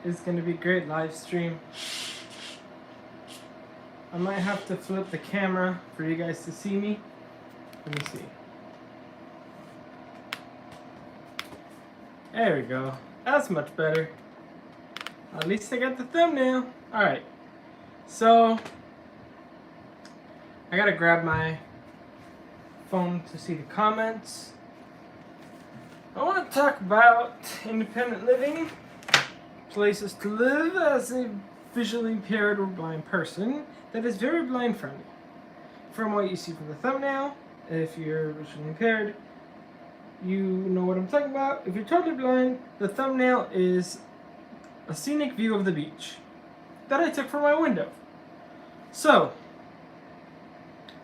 is going to be a great live stream. I might have to flip the camera for you guys to see me. Let me see. There we go. That's much better. At least I got the thumbnail. Alright. So, I gotta grab my phone to see the comments. I want to talk about independent living, places to live as a visually impaired or blind person that is very blind friendly. From what you see from the thumbnail, if you're visually impaired, you know what I'm talking about. If you're totally blind, the thumbnail is a scenic view of the beach that I took from my window. So,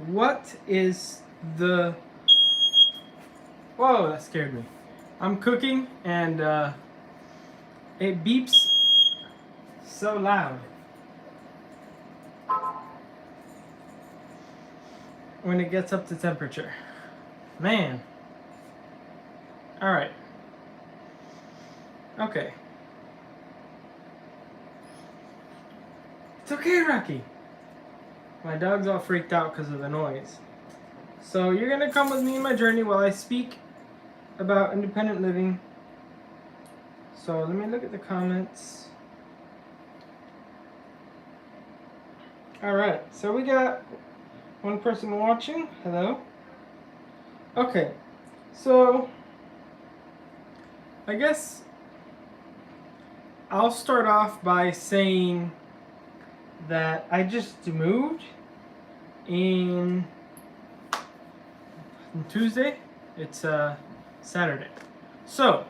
what is the... Whoa, that scared me. I'm cooking and it beeps so loud when it gets up to temperature. Man. Alright. Okay. It's okay, Rocky. My dog's all freaked out because of the noise. So you're going to come with me in my journey while I speak about independent living. So let me look at the comments. Alright, so we got one person watching. Hello. Okay, so I guess I'll start off by saying that I just moved in Tuesday. It's Saturday. So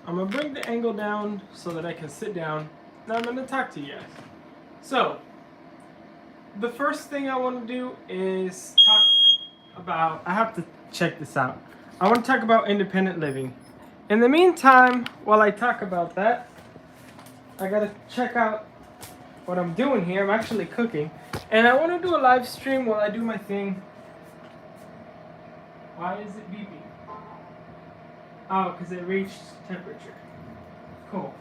I'm gonna bring the angle down so that I can sit down. Now I'm gonna talk to you guys. So the first thing I want to do is talk about, I have to check this out. I want to talk about independent living. In the meantime, while I talk about that, I gotta check out what I'm doing here. I'm actually cooking, and I want to do a live stream while I do my thing. Why is it beeping? Oh, because it reached temperature. Cool.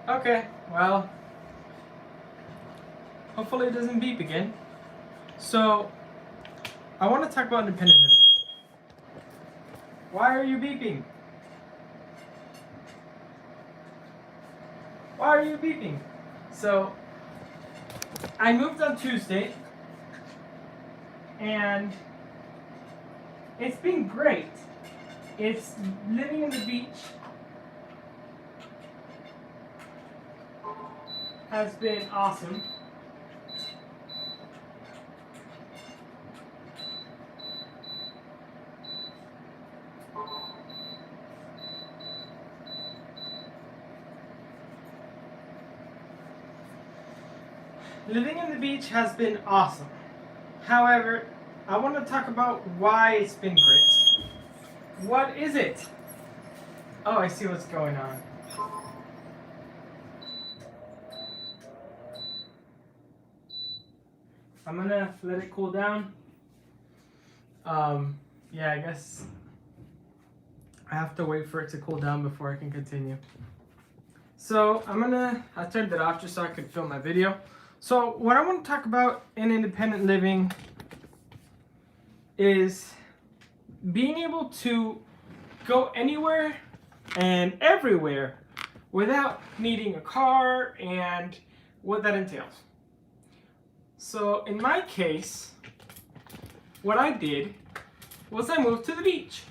Okay, well, hopefully it doesn't beep again. So, I want to talk about independent living. Why are you beeping? Why are you beeping? So, I moved on Tuesday, and it's been great. It's living in the beach has been awesome. Living in the beach has been awesome. However, I want to talk about why it's been great. What is it? Oh, I see what's going on. I'm gonna let it cool down. Yeah, I guess I have to wait for it to cool down before I can continue. So I turned it off just so I could film my video. So what I want to talk about in independent living is being able to go anywhere and everywhere without needing a car and what that entails. So in my case, what I did was I moved to the beach.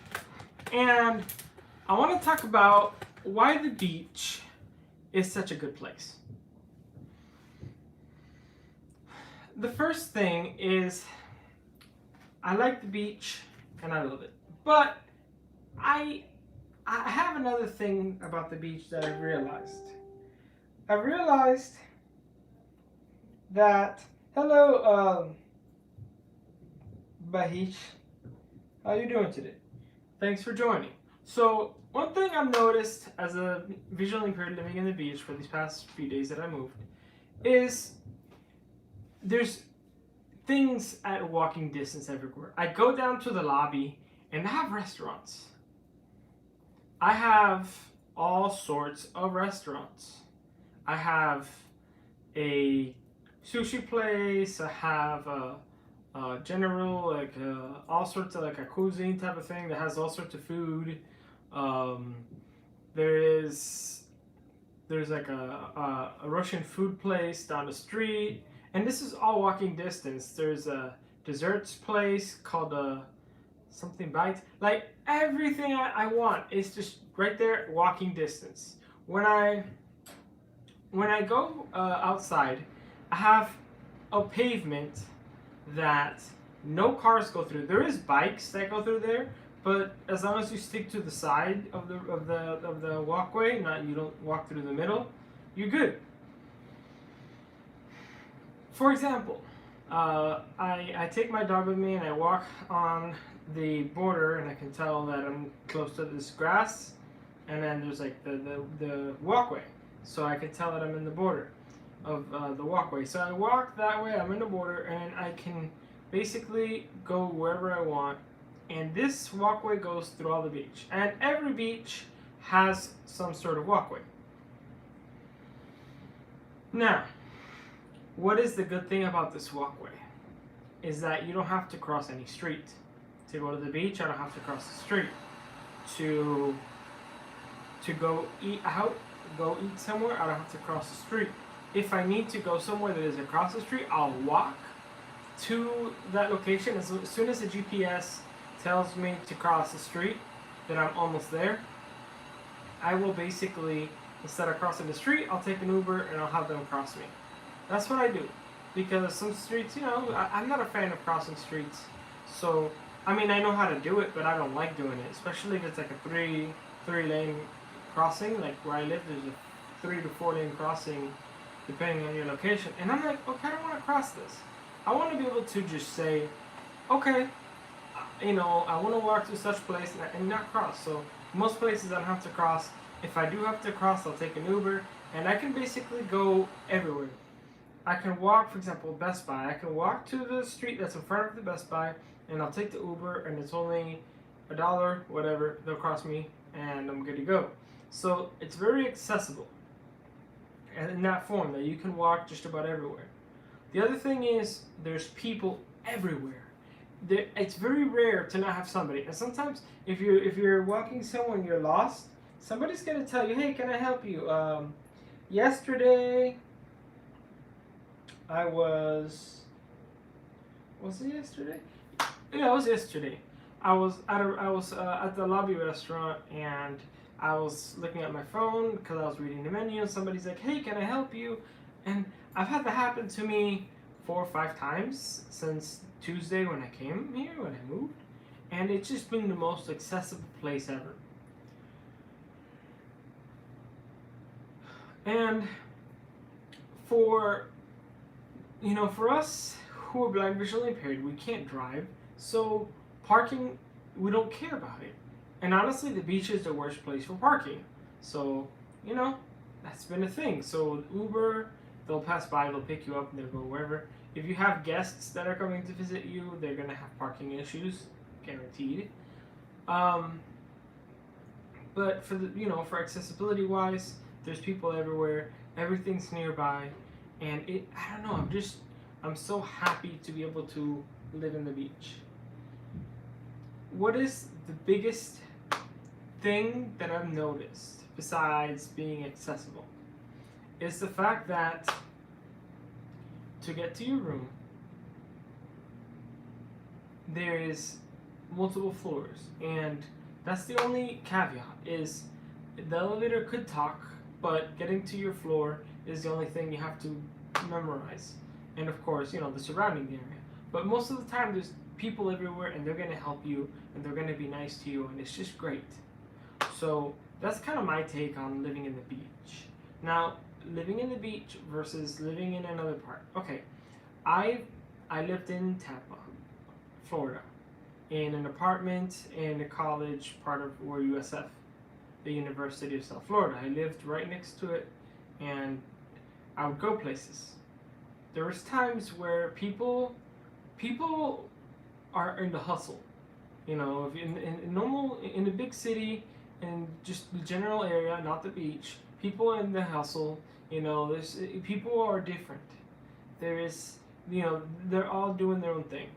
And I want to talk about why the beach is such a good place. The first thing is I like the beach and I love it. But I have another thing about the beach that I've realized. I realized that, hello, Bahish, how you doing today? Thanks for joining. So one thing I've noticed as a visually impaired living in the beach for these past few days that I moved is there's things at walking distance everywhere. I go down to the lobby and I have restaurants. I have all sorts of restaurants. I have a sushi place. I have a general, like all sorts of like a cuisine type of thing that has all sorts of food. Um, there is there's like a Russian food place down the street, and this is all walking distance. There's a desserts place called something bites. Like everything I want is just right there, walking distance. When I when I go outside, I have a pavement that no cars go through. There is bikes that go through there, but as long as you stick to the side of the walkway, not you don't walk through the middle, you're good. For example, I take my dog with me and I walk on the border, and I can tell that I'm close to this grass, and then there's like the walkway, so I can tell that I'm in the border of the walkway. So I walk that way, I'm in the border, and I can basically go wherever I want. And this walkway goes through all the beach, and every beach has some sort of walkway. Now, what is the good thing about this walkway? Is that you don't have to cross any street. To go to the beach, I don't have to cross the street. To go eat out, go eat somewhere, I don't have to cross the street. If I need to go somewhere that is across the street, I'll walk to that location. As soon as the GPS tells me to cross the street, that I'm almost there, I will basically, instead of crossing the street, I'll take an Uber and I'll have them cross me. That's what I do. Because some streets, I'm not a fan of crossing streets. So, I mean, I know how to do it, but I don't like doing it. Especially if it's like a three lane crossing. Like where I live, there's a 3 to 4 lane crossing depending on your location. And I'm like, okay, I don't want to cross this. I want to be able to just say, okay, I want to walk to such place and not cross. So most places I don't have to cross. If I do have to cross, I'll take an Uber, and I can basically go everywhere. I can walk, for example, Best Buy. I can walk to the street that's in front of the Best Buy, and I'll take the Uber, and it's only $1, whatever. They'll cross me, and I'm good to go. So it's very accessible, and in that form that you can walk just about everywhere. The other thing is there's people everywhere. It's very rare to not have somebody. And sometimes if you're walking somewhere and you're lost, somebody's gonna tell you, "Hey, can I help you?" Yesterday, was it yesterday? Yeah, it was yesterday. I was at the lobby restaurant, and I was looking at my phone because I was reading the menu, and somebody's like, "Hey, can I help you?" And I've had that happen to me 4 or 5 times since Tuesday when I came here, when I moved, and it's just been the most accessible place ever. And for us who are blind visually impaired, we can't drive, so parking, we don't care about it. And honestly, the beach is the worst place for parking. So, that's been a thing. So Uber, they'll pass by, they'll pick you up, and they'll go wherever. If you have guests that are coming to visit you, they're gonna have parking issues, guaranteed. But for for accessibility wise, there's people everywhere. Everything's nearby, and I don't know. I'm so happy to be able to live in the beach. What is the biggest thing that I've noticed besides being accessible? Is the fact that to get to your room, there is multiple floors, and that's the only caveat. Is the elevator could talk, but getting to your floor is the only thing you have to memorize, and of course, the surrounding area. But most of the time, there's people everywhere, and they're gonna help you, and they're gonna be nice to you, and it's just great. So that's kind of my take on living in the beach. Now, living in the beach versus living in another part. Okay, I lived in Tampa, Florida, in an apartment in the college part of where USF, the University of South Florida. I lived right next to it, and I would go places. There was times where people are in the hustle. If in the big city, in just the general area, not the beach. People in the hustle, you know, there's people are different. There is, you know, they're all doing their own thing.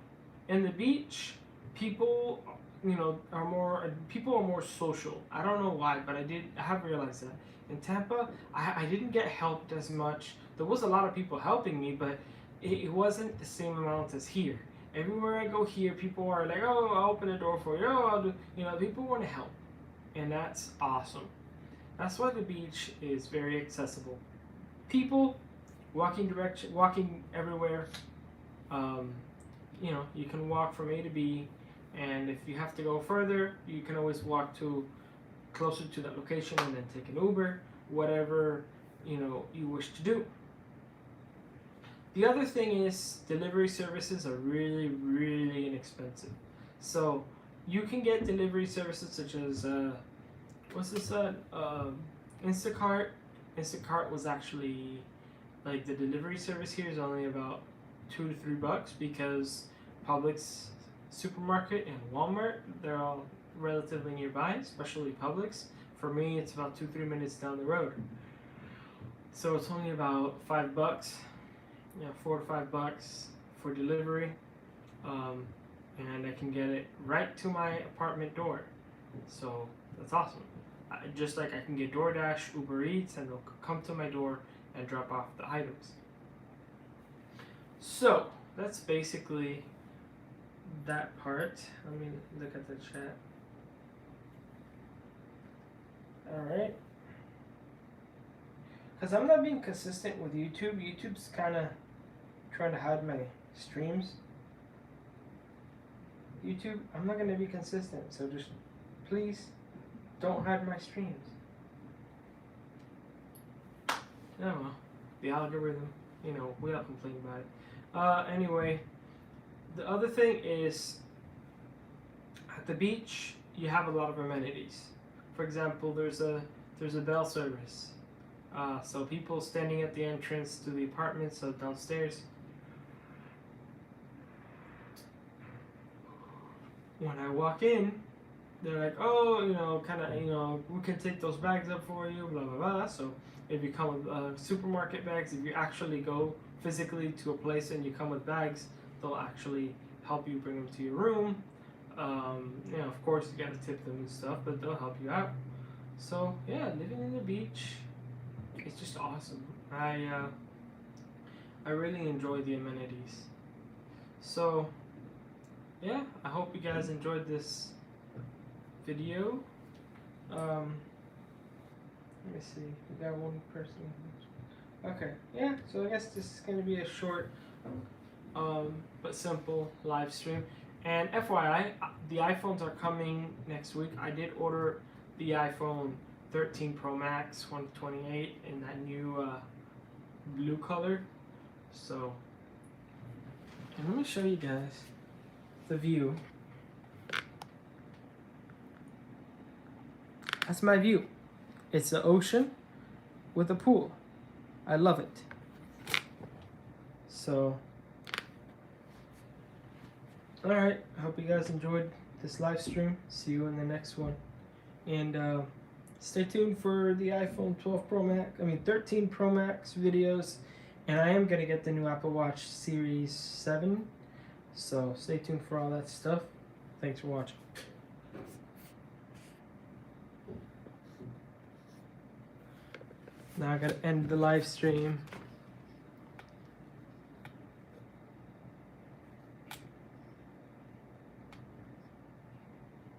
In the beach, people, you know, are more social. I don't know why, but I have realized that. In Tampa, I didn't get helped as much. There was a lot of people helping me, but it wasn't the same amount as here. Everywhere I go here, people are like, "Oh, I'll open the door for you. Oh, I'll do," you know, people want to help, and that's awesome. That's why the beach is very accessible. People walking everywhere. Um, you know, you can walk from A to B, and if you have to go further, you can always walk to closer to that location and then take an Uber, whatever you know you wish to do. The other thing is delivery services are really, really inexpensive. So you can get delivery services such as what's this? Instacart. Instacart was actually like the delivery service here is only about $2 to $3 because Publix supermarket and Walmart, they're all relatively nearby, especially Publix. For me, it's about 2-3 minutes down the road. So it's only about $5, you know, $4 to $5 for delivery, and I can get it right to my apartment door. So that's awesome. Just like I can get DoorDash, Uber Eats, and they'll come to my door and drop off the items. So that's basically that part. Let me look at the chat. Alright. Because I'm not being consistent with YouTube. YouTube's kind of trying to hide my streams. YouTube, I'm not going to be consistent. So just please don't hide my streams. Yeah, well, the algorithm, you know, we all complain about it. Anyway, the other thing is at the beach, you have a lot of amenities. For example, there's a bell service. So people standing at the entrance to the apartment, so downstairs. When I walk in, they're like, "Oh, you know, kind of, you know, we can take those bags up for you, blah blah blah." So if you come with supermarket bags, if you actually go physically to a place and you come with bags, they'll actually help you bring them to your room. You know, of course, you gotta tip them and stuff, but they'll help you out. So yeah, living in the beach, it's just awesome. I really enjoy the amenities. So yeah, I hope you guys enjoyed this video. Let me see. We got one person. Okay, yeah. So I guess this is gonna be a short, but simple live stream. And FYI, the iPhones are coming next week. I did order the iPhone 13 Pro Max 128 in that new blue color. So, and let me show you guys the view. That's my view. It's the ocean with a pool. I love it. So, alright, I hope you guys enjoyed this live stream. See you in the next one. And stay tuned for the iPhone 13 Pro Max videos. And I am going to get the new Apple Watch Series 7. So stay tuned for all that stuff. Thanks for watching. Now I gotta end the live stream.